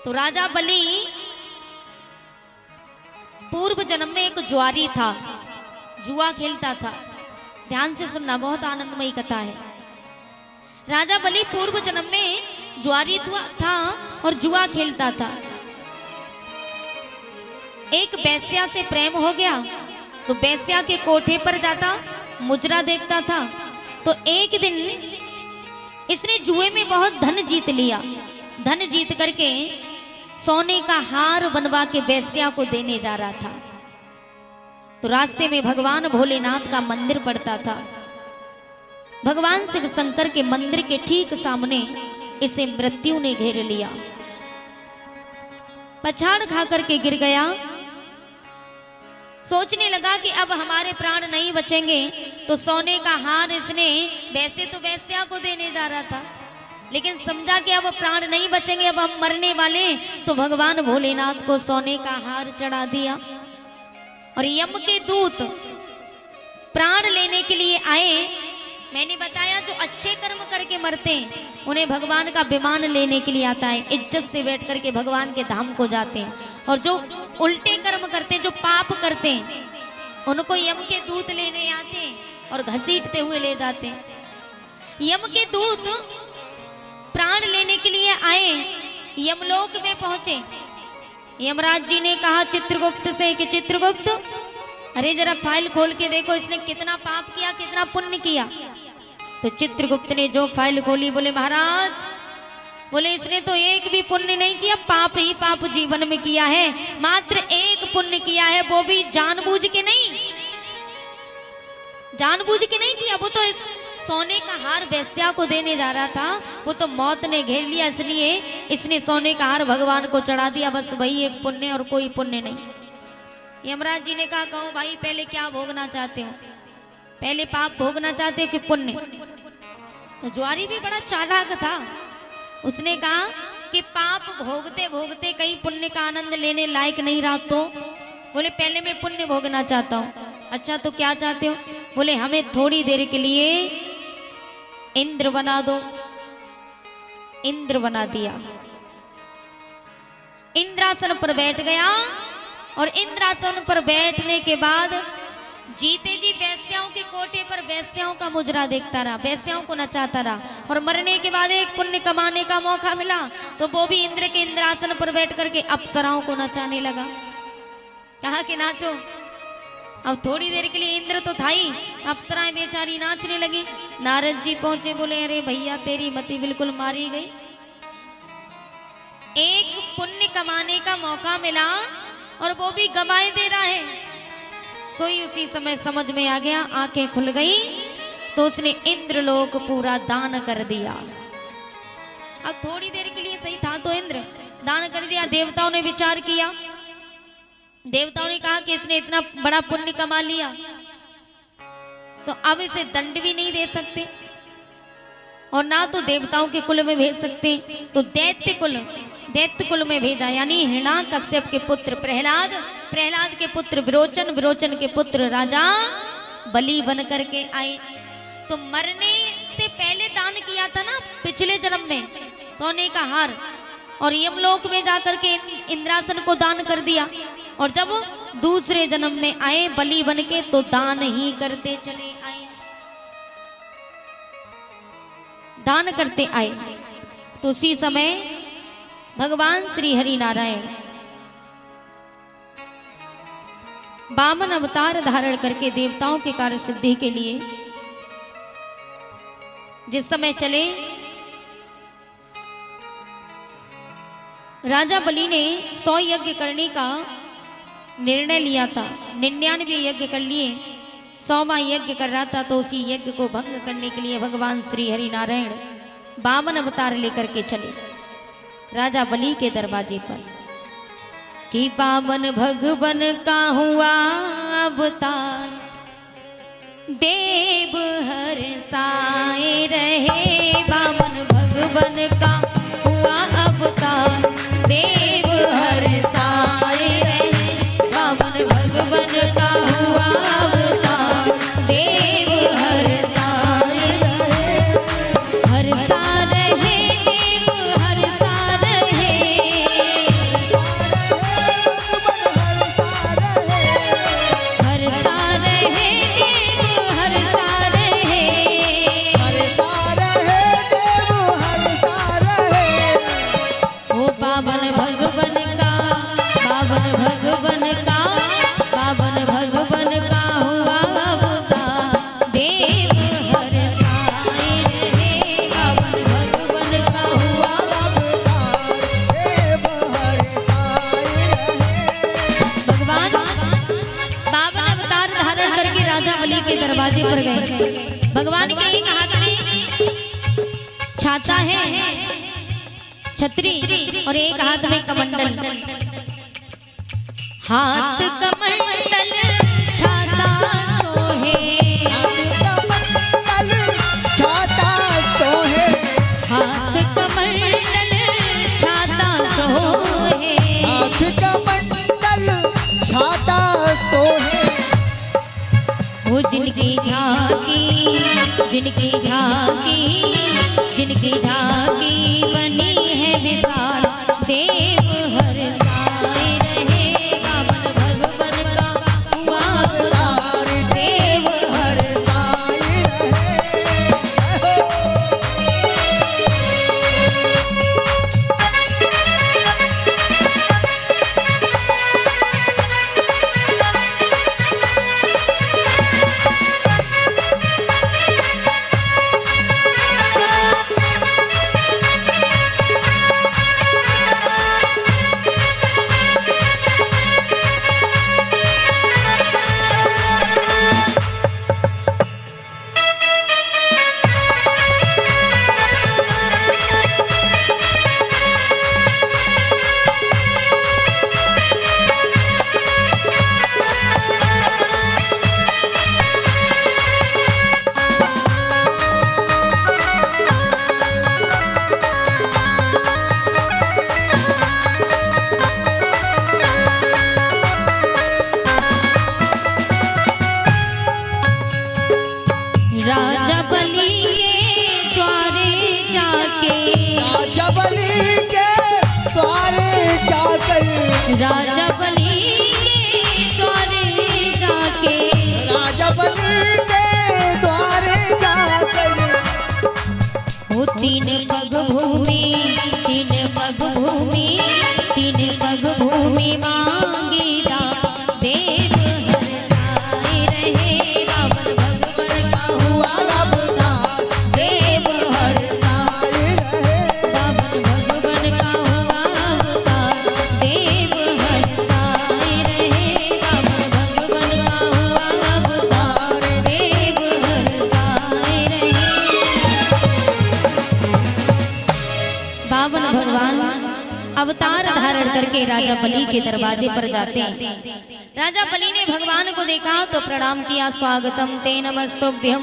तो राजा बलि पूर्व जन्म में एक जुआरी था, जुआ खेलता था। ध्यान से सुनना, बहुत आनंदमयी कथा है। राजा बलि पूर्व जन्म में जुआरी था और जुआ खेलता था। एक बेस्या से प्रेम हो गया तो बेस्या के कोठे पर जाता, मुजरा देखता था। तो एक दिन इसने जुए में बहुत धन जीत लिया। धन जीत करके सोने का हार बनवा के बेस्या को देने जा रहा था। तो रास्ते में भगवान भोलेनाथ का मंदिर पड़ता था। भगवान शिव शंकर के मंदिर के ठीक सामने इसे मृत्यु ने घेर लिया। पछाड़ खा करके गिर गया। सोचने लगा कि अब हमारे प्राण नहीं बचेंगे। तो सोने का हार इसने वैसे तो बेस्या को देने जा रहा था, लेकिन समझा कि अब प्राण नहीं बचेंगे, अब हम मरने वाले। तो भगवान भोलेनाथ को सोने का हार चढ़ा दिया। और यम के दूत प्राण लेने के लिए आए। मैंने बताया जो अच्छे कर्म करके मरते हैं उन्हें भगवान का विमान लेने के लिए आता है, इज्जत से बैठ करके भगवान के धाम को जाते हैं। और जो उल्टे कर्म करते हैं, जो पाप करते हैं, उनको यम के दूत लेने आते हैं और घसीटते हुए ले जाते हैं। यम के दूत प्राण लेने के लिए आए, यमलोक में पहुंचे। यमराज जी ने कहा चित्रगुप्त से कि चित्रगुप्त, अरे जरा फाइल खोल के देखो, इसने कितना पाप किया, कितना पुण्य किया। तो चित्रगुप्त ने जो फाइल खोली, बोले महाराज, बोले इसने तो एक भी पुण्य नहीं किया, पाप ही पाप जीवन में किया है। मात्र एक पुण्य किया है, वो भी जानबूझ के नहीं, जानबूझ के नहीं किया। वो तो इस सोने का हार बेस्या को देने जा रहा था, वो तो मौत ने घेर लिया, इसलिए इसने सोने का हार भगवान को चढ़ा दिया। बस वही एक पुण्य और कोई पुण्य नहीं। यमराज जी ने कहा, कहो भाई पहले क्या भोगना चाहते हो, पहले पाप भोगना चाहते हो कि पुण्य? तो जुआरी भी बड़ा चालाक था। उसने कहा कि पाप भोगते भोगते कहीं पुण्य का आनंद लेने लायक नहीं रहा तो? बोले पहले मैं पुण्य भोगना चाहता हूँ। अच्छा तो क्या चाहते हो? बोले हमें थोड़ी देर के लिए इंद्र बना दो। इंद्र बना दिया, इंद्रासन पर बैठ गया। और इंद्रासन पर बैठने के बाद जीते जी वेश्याओं के कोटे पर वेश्याओं का मुजरा देखता रहा, वेश्याओं को नचाता रहा। और मरने के बाद एक पुण्य कमाने का मौका मिला तो वो भी इंद्र के इंद्रासन पर बैठ करके अप्सराओं को नचाने लगा। कहा कि नाचो। अब थोड़ी देर के लिए इंद्र तो था ही, अप्सराएं बेचारी नाचने लगी। नारद जी पहुंचे, बोले अरे भैया तेरी मति बिल्कुल मारी गई, एक पुण्य कमाने का मौका मिला और वो भी गवाए दे रहा है। सोई उसी समय समझ में आ गया, आंखें खुल गई तो उसने इंद्रलोक पूरा दान कर दिया। अब थोड़ी देर के लिए सही था तो इंद्र दान कर दिया। देवताओं ने विचार किया, देवताओं ने कहा कि इसने इतना बड़ा पुण्य कमा लिया तो अब इसे दंड भी नहीं दे सकते और ना तो देवताओं के कुल में भेज सकते, तो दैत्य कुल में भेजा। यानी हिरण्याकश्यप के पुत्र प्रहलाद, प्रहलाद के पुत्र विरोचन, विरोचन के पुत्र राजा बलि बन करके आए। तो मरने से पहले दान किया था ना पिछले जन्म में सोने का हार, और यमलोक में जाकर के इंद्रासन को दान कर दिया। और जब दूसरे जन्म में आए बलि बन के तो दान ही करते चले आए, दान करते आए। तो उसी समय भगवान श्री हरि नारायण वामन अवतार धारण करके देवताओं के कार्य सिद्धि के लिए जिस समय चले, राजा बलि ने 100 यज्ञ करने का निर्णय लिया था। 99 यज्ञ कर लिए, 100वां यज्ञ कर रहा था। तो उसी यज्ञ को भंग करने के लिए भगवान श्री हरि नारायण वामन अवतार लेकर के चले राजा बलि के दरवाजे पर कि वामन भगवन का हुआ अवतार, देव हर्षाए रहे। वामन भगवन का हुआ अवतार, देव हर्षाए रहे। वामन भगवन का हुआ अवतार, देव हर्षाए रहे। हर्षा रहे, देव हर्षा रहे। दरवाजे पर गए। भगवान के एक हाथ में छाता है, छतरी, और एक हाथ में कमंडल। हाथ कमंडल छाता सोहे, कमंडल छाता सोहे, हाथ कमंडल छाता सोहे, हाथ कमंडल छाता सोहे। वो जिनकी झांकी, जिनकी झांकी, जिनकी झांकी बनी है विशाल, देव हर साए रहे बामन भगवन का हुआ अवतार, देव हर साए रहे। राजा बलि के द्वारे जाके, राजा बलि के द्वारे जाकर, राजा बलि के द्वारे जाके, राजा बलि के द्वारे जाकर, वो तीन पग भूमि, तीन पग भूमि, तीन पग भूमि मांगी दान, देव हर साए रहे बामन भगवन का हुआ अवतार, देव हर साए रहे। बामन भगवन का हुआ अवतार, देव हर साए रहे बामन भगवन का हुआ अवतार, देव हर साए रहे। बावन भगवान अवतार धारण करके राजा बलि के दरवाजे पर जाते हैं। राजा बलि ने भगवान को देखा तो प्रणाम किया, स्वागतम ते नमस्तुभ्यं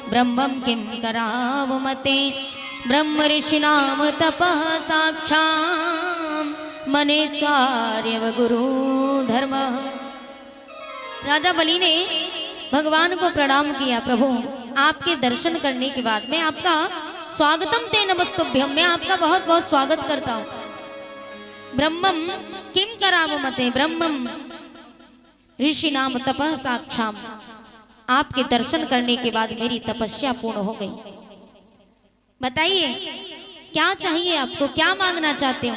ब्रह्मं किं करावमते, ब्रह्म ऋषिनाम तपः साक्षात् मनित्वार्यव गुरु धर्मः। राजा बलि ने भगवान को प्रणाम किया, प्रभु आपके दर्शन करने के बाद मैं आपका स्वागतम ते नमस्तुभ्यं, मैं आपका बहुत बहुत स्वागत करता हूँ। ब्रह्मम किम करावमते, ब्रह्मम ऋषि नाम तपः साक्षात्, आपके दर्शन करने के बाद मेरी तपस्या पूर्ण हो गई। बताइए क्या चाहिए आपको, क्या मांगना चाहते हो?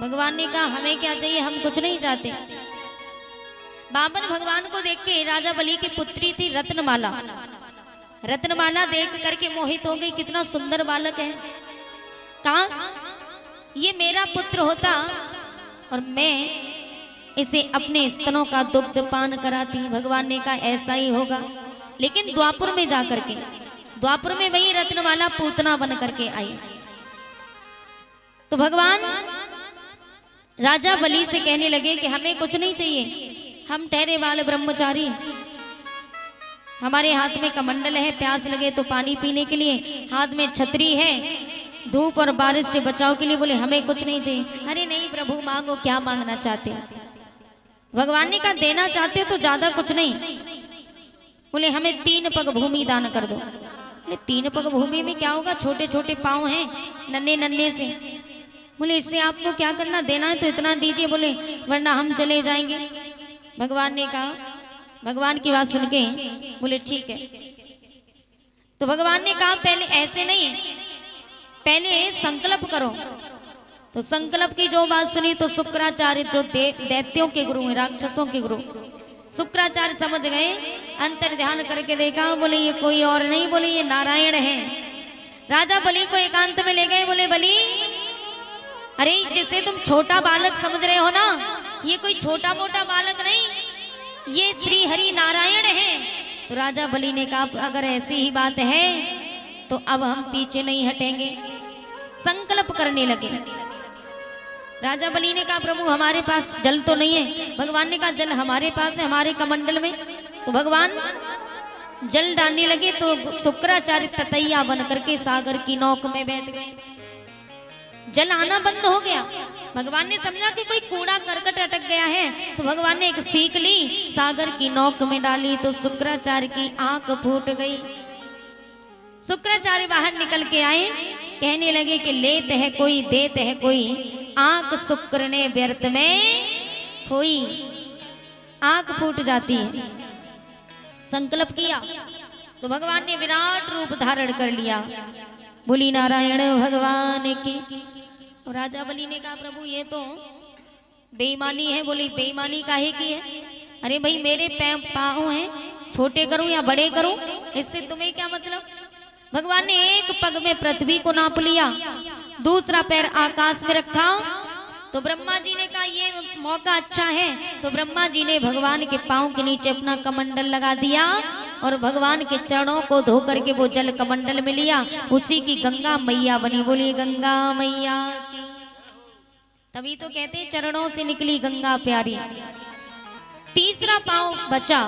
भगवान ने कहा हमें क्या चाहिए, हम कुछ नहीं चाहते। बामन भगवान को देख के राजा बलि की पुत्री थी रत्नमाला, रत्नमाला देख करके मोहित हो गई, कितना सुंदर बालक है, काश ये मेरा पुत्र होता और मैं इसे अपने स्तनों का दुग्ध पान कराती। भगवान ने कहा ऐसा ही होगा। लेकिन द्वापुर में जाकर के, द्वापुर में वही रत्नमाला पूतना बन करके आई। तो भगवान राजा बलि से कहने लगे कि हमें कुछ नहीं चाहिए, हम ठहरे वाले ब्रह्मचारी, हमारे हाथ में कमंडल है, प्यास लगे तो पानी पीने के लिए, हाथ में छतरी है, धूप और बारिश से बचाव के लिए। बोले हमें कुछ नहीं चाहिए। अरे नहीं प्रभु मांगो, क्या मांगना चाहते हो? भगवान ने कहा देना चाहते हो तो ज्यादा कुछ नहीं। बोले हमें 3 पग भूमि दान कर दो। बोले 3 पग भूमि में क्या होगा, छोटे छोटे पाँव हैं, नन्हे नन्हे से। बोले इससे आपको क्या करना, देना है तो इतना दीजिए, बोले वरना हम चले जाएंगे। भगवान ने कहा, भगवान की बात सुन के बोले ठीक है। तो भगवान ने कहा पहले ऐसे नहीं, पहले संकल्प करो। तो संकल्प की जो बात सुनी तो शुक्राचार्य जो दैत्यों के गुरु हैं, राक्षसों के गुरु, शुक्राचार्य समझ गए, अंतर ध्यान करके देखा, बोले ये कोई और नहीं, बोले ये नारायण है। राजा बलि को एकांत में ले गए, बोले बलि अरे जिसे तुम छोटा बालक समझ रहे हो ना, ये कोई छोटा मोटा बालक नहीं, ये श्री हरि नारायण है। तो राजा बलि ने कहा अगर ऐसी ही बात है तो अब हम पीछे नहीं हटेंगे। संकल्प करने लगे। राजा बलि ने कहा प्रभु हमारे पास जल तो नहीं है। भगवान ने कहा जल हमारे पास है, हमारे कमंडल में। तो भगवान जल डालने लगे तो शुक्राचार्य ततैया बन करके सागर की नौक में बैठ गए। जल आना बंद हो गया। भगवान ने समझा कि कोई कूड़ा करकट अटक गया है, तो भगवान ने एक सीख ली, सागर की नौक में डाली तो शुक्राचार्य की आंख फूट गई। शुक्राचार्य बाहर निकल के आए, कहने लगे कि लेत है कोई देत है कोई, आंख शुक्र ने व्यर्थ में खोई। आंख फूट जाती है। संकल्प किया तो भगवान ने विराट रूप धारण कर लिया। बोली नारायण भगवान की। और राजा बलि ने कहा प्रभु ये तो बेईमानी है। बोली बेईमानी काहे की है? अरे भाई मेरे पाँव हैं, छोटे करूं या बड़े करूं, इससे तुम्हें क्या मतलब? भगवान ने एक पग में पृथ्वी को नाप लिया, दूसरा पैर आकाश में रखा। तो ब्रह्मा जी ने कहा ये मौका अच्छा है। तो ब्रह्मा जी ने भगवान के पाँव के नीचे अपना कमंडल लगा दिया और भगवान के चरणों को धो करके वो जल कमंडल में लिया। उसी की गंगा मैया बनी। बोली गंगा मैया की। तभी तो कहते चरणों से निकली गंगा प्यारी। तीसरा पाँव बचा